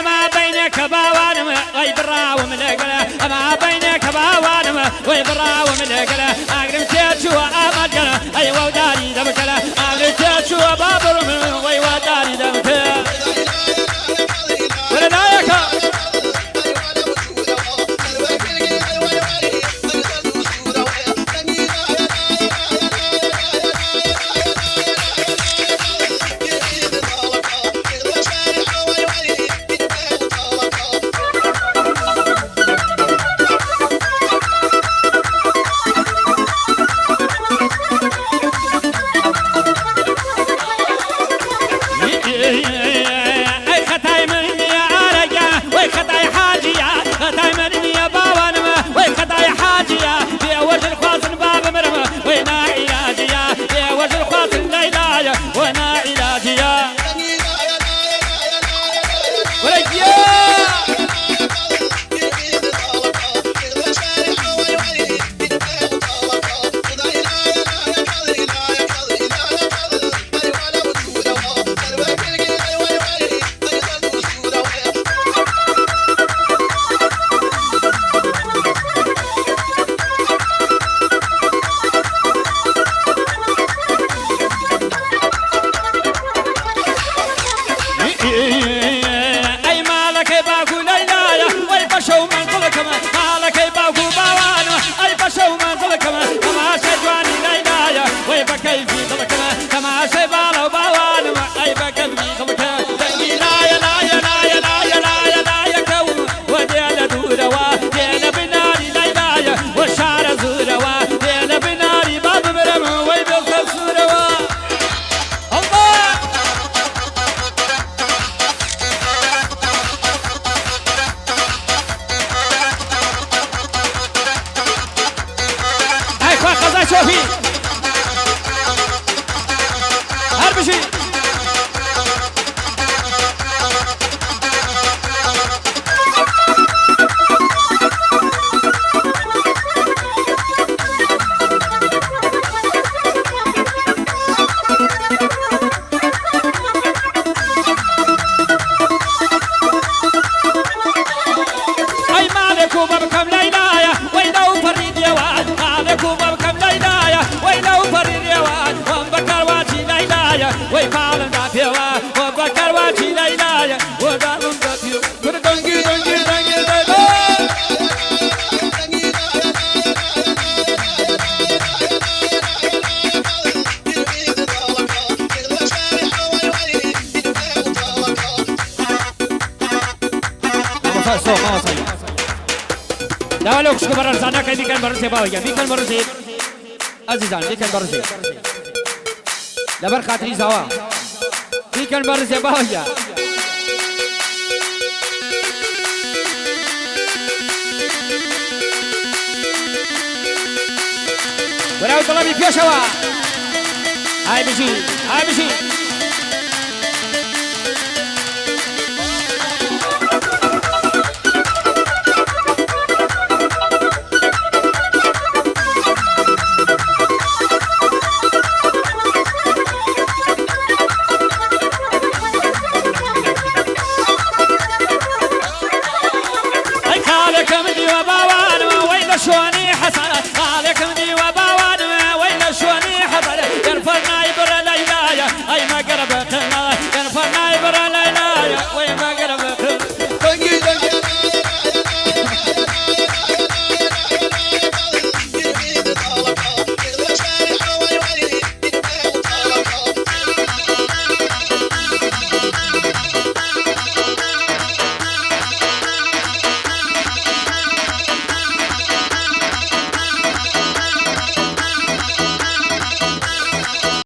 ما بينك باوانم ويبرا وملقله ما بينك باوانم ويبرا وملقله أقرم تشو أمجله أي وداري دمكله أقرم تشو بابر وي وداري دمكله ولنايك شوفي هربشي أي مالك وبركم ليلايا وينو فريد يا واد مالك وبركم ليلايا وينو فريد يا واد وبكر واتي ليلايا ويفعل دافيوا وبكر واتي ليلايا ودارم دافيو كردونجي دونجي دونجي داولو كشكو برر زانا كي بيكن برر سيباويا بيكن برر سيب عزيزان بيكن برر سيب لبر خاطري زوا بيكن برر سيباويا براو طلبي بيشوا هاي بيجي